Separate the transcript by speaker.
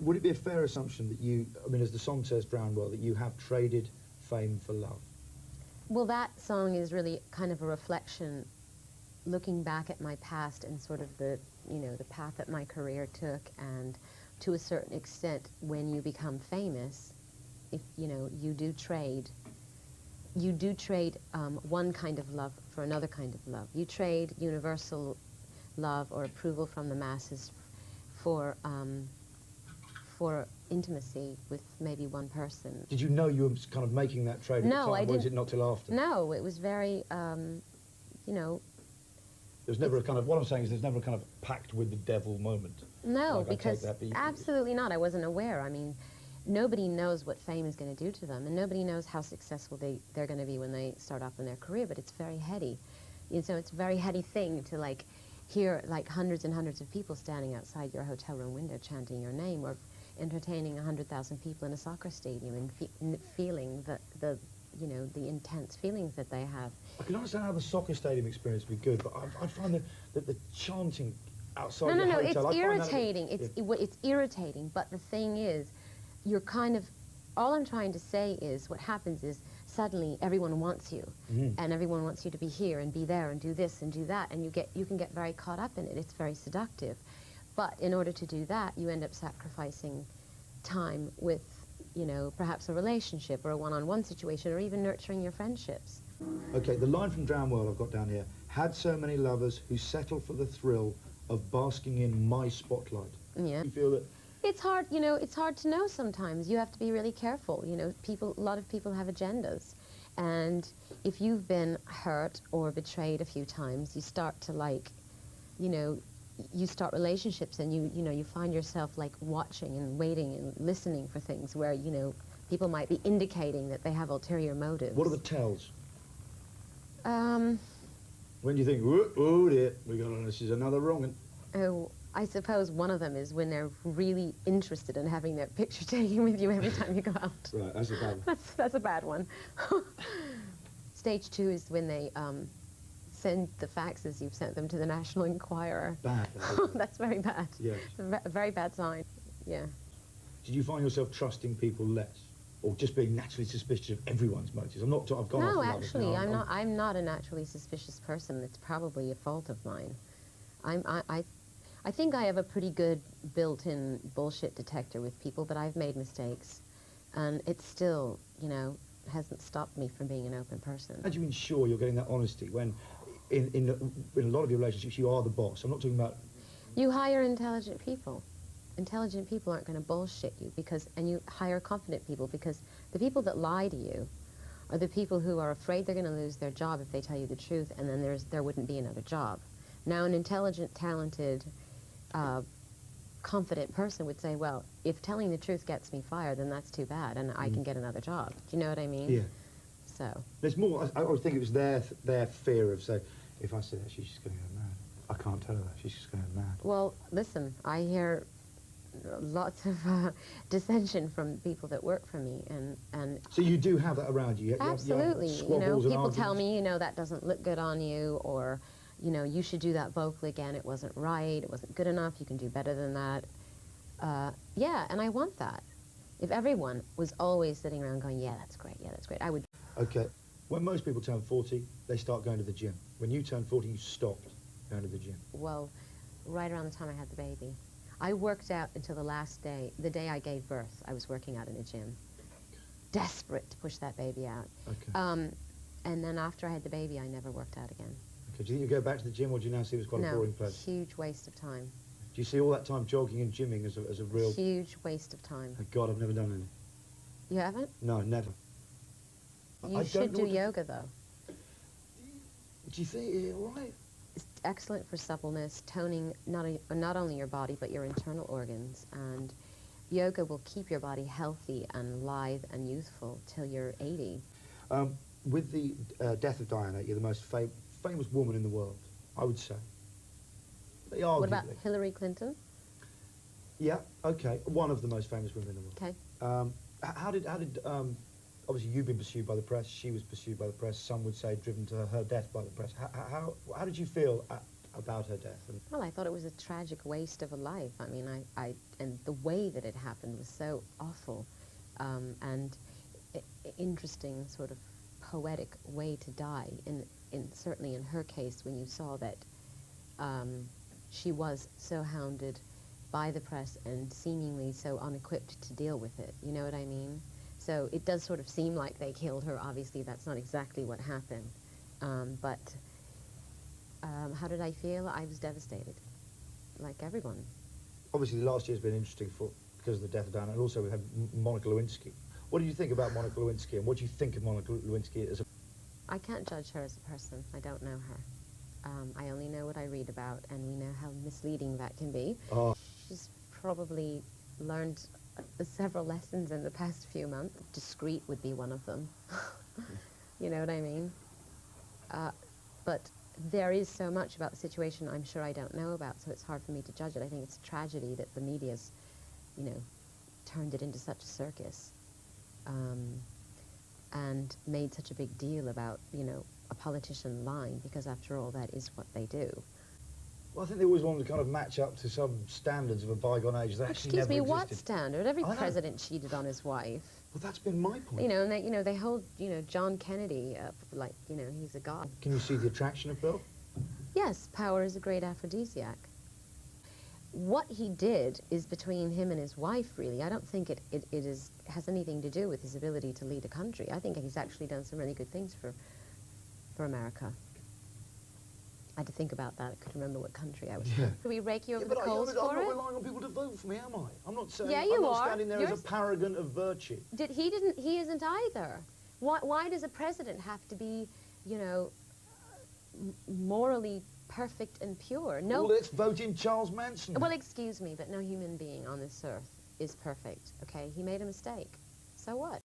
Speaker 1: Would it be a fair assumption that you, I mean, as the song says, Drowned World, that you have traded fame for love?
Speaker 2: Well, that song is really kind of a reflection, looking back at my past and sort of the, you know, the path that my career took, and to a certain extent, when you become famous, if, you know, you do trade one kind of love for another kind of love. You trade universal love or approval from the masses for intimacy with maybe one person.
Speaker 1: Did you know you were kind of making that trade at the time?
Speaker 2: No, I didn't.
Speaker 1: Or was it not till after?
Speaker 2: No, it was very, you know.
Speaker 1: There's never a kind of, what I'm saying is there's never a kind of pact with the devil moment.
Speaker 2: No,
Speaker 1: like
Speaker 2: because absolutely not. I wasn't aware. I mean, nobody knows what fame is going to do to them, and nobody knows how successful they're going to be when they start off in their career, but it's very heady. And so it's a very heady thing to, like, hear, like, hundreds and hundreds of people standing outside your hotel room window chanting your name, or entertaining 100,000 people in a soccer stadium and feeling the you know, the intense feelings that they have.
Speaker 1: I can understand how the soccer stadium experience would be good, but I find that the chanting outside
Speaker 2: No,
Speaker 1: your hotel...
Speaker 2: it's irritating. It's irritating, but the thing is, you're kind of... All I'm trying to say is, what happens is, suddenly everyone wants you, and everyone wants you to be here and be there and do this and do that, and you can get very caught up in it. It's very seductive. But in order to do that, you end up sacrificing time with, you know, perhaps a relationship or a one-on-one situation, or even nurturing your friendships.
Speaker 1: Okay, the line from Drowned World I've got down here: had so many lovers who settle for the thrill of basking in my spotlight.
Speaker 2: Yeah.
Speaker 1: You feel that?
Speaker 2: It's hard, you know, it's hard to know sometimes. You have to be really careful. You know, a lot of people have agendas. And if you've been hurt or betrayed a few times, you start to, like, you know, you start relationships, and you know, you find yourself, like, watching and waiting and listening for things where, you know, people might be indicating that they have ulterior motives.
Speaker 1: What are the tells? When do you think, oh dear, this is another wrong one?
Speaker 2: Oh, I suppose one of them is when they're really interested in having their picture taken with you every time you go out.
Speaker 1: Right, that's a bad one.
Speaker 2: That's a bad one. Stage 2 is when they send the faxes you've sent them to the National Enquirer.
Speaker 1: Bad.
Speaker 2: That's very bad.
Speaker 1: Yes.
Speaker 2: A very bad sign, yeah.
Speaker 1: Did you find yourself trusting people less? Or just being naturally suspicious of everyone's motives? I've gone off
Speaker 2: No,
Speaker 1: the
Speaker 2: actually, I'm not a naturally suspicious person. It's probably a fault of mine. I think I have a pretty good built-in bullshit detector with people, but I've made mistakes. And it's still, you know, hasn't stopped me from being an open person.
Speaker 1: How do you ensure you're getting that honesty when, in a lot of your relationships, you are the boss? I'm not talking about...
Speaker 2: You hire intelligent people. Intelligent people aren't going to bullshit you, and you hire confident people, because the people that lie to you are the people who are afraid they're going to lose their job if they tell you the truth, and then there wouldn't be another job. Now, an intelligent, talented, confident person would say, well, if telling the truth gets me fired, then that's too bad, and I can get another job. Do you know what I mean?
Speaker 1: Yeah.
Speaker 2: So.
Speaker 1: There's more. I would think it was their fear of, say, if I say that, she's just going to go mad. I can't tell her that, she's just going to go mad.
Speaker 2: Well, listen, I hear lots of dissension from people that work for me, and
Speaker 1: so you do have that around you?
Speaker 2: Absolutely. You know, people tell me, you know, that doesn't look good on you, or, you know, you should do that vocal again, it wasn't right, it wasn't good enough, you can do better than that. Yeah, and I want that. If everyone was always sitting around going, yeah, that's great, I would...
Speaker 1: Okay. When most people turn 40, they start going to the gym. When you turned 40, you stopped going to the gym.
Speaker 2: Well, right around the time I had the baby. I worked out until the last day, the day I gave birth, I was working out in a gym. Desperate to push that baby out.
Speaker 1: Okay.
Speaker 2: And then after I had the baby, I never worked out again.
Speaker 1: Okay. Do you think you go back to the gym, or do you now see it as quite a boring place?
Speaker 2: No, huge waste of time.
Speaker 1: Do you see all that time jogging and gymming as a real...
Speaker 2: Huge waste of time.
Speaker 1: Oh God, I've never done any.
Speaker 2: You haven't?
Speaker 1: No, never.
Speaker 2: You should do yoga, though.
Speaker 1: Do you think it's all right?
Speaker 2: It's excellent for suppleness, toning not only your body, but your internal organs. And yoga will keep your body healthy and lithe and youthful till you're 80.
Speaker 1: With the death of Diana, you're the most famous woman in the world, I would say. Arguably.
Speaker 2: What about Hillary Clinton?
Speaker 1: Yeah, okay. One of the most famous women in the world.
Speaker 2: Okay.
Speaker 1: How did obviously you've been pursued by the press, she was pursued by the press, some would say driven to her death by the press. How did you feel about her death? And
Speaker 2: well, I thought it was a tragic waste of a life. I mean, and the way that it happened was so awful, and interesting, sort of poetic way to die. Certainly in her case, when you saw that she was so hounded by the press and seemingly so unequipped to deal with it. You know what I mean? So it does sort of seem like they killed her. Obviously, that's not exactly what happened. But how did I feel? I was devastated, like everyone.
Speaker 1: obviously, last year's been interesting because of the death of Diana, and also we had Monica Lewinsky. What do you think about Monica Lewinsky, and what do you think of Monica Lewinsky as a...
Speaker 2: I can't judge her as a person. I don't know her. I only know what I read about, and we know how misleading that can be.
Speaker 1: Oh.
Speaker 2: She's probably learned several lessons in the past few months. Discreet would be one of them. You know what I mean? But there is so much about the situation I'm sure I don't know about, so it's hard for me to judge it. I think it's a tragedy that the media's, you know, turned it into such a circus, and made such a big deal about, you know, a politician lying, because after all, that is what they do.
Speaker 1: Well, I think they always wanted to kind of match up to some standards of a bygone age that actually
Speaker 2: Excuse
Speaker 1: never
Speaker 2: me, what
Speaker 1: existed.
Speaker 2: standard? Every president cheated on his wife.
Speaker 1: Well, that's been my point.
Speaker 2: You know, and they hold, you know, John Kennedy up like, you know, he's a god.
Speaker 1: Can you see the attraction of Bill?
Speaker 2: Yes, power is a great aphrodisiac. What he did is between him and his wife, really. I don't think it has anything to do with his ability to lead a country. I think he's actually done some really good things for America. I had to think about that. I couldn't remember what country I was from. Can we rake you over the coals for it?
Speaker 1: I'm not relying on people to vote for me, am I? I'm not saying...
Speaker 2: Yeah, you
Speaker 1: I'm
Speaker 2: are.
Speaker 1: not standing there as a paragon of virtue.
Speaker 2: He isn't either. Why does a president have to be, you know, morally perfect and pure? No.
Speaker 1: Well, let's vote in Charles Manson.
Speaker 2: Well, excuse me, but no human being on this earth is perfect, okay? He made a mistake. So what?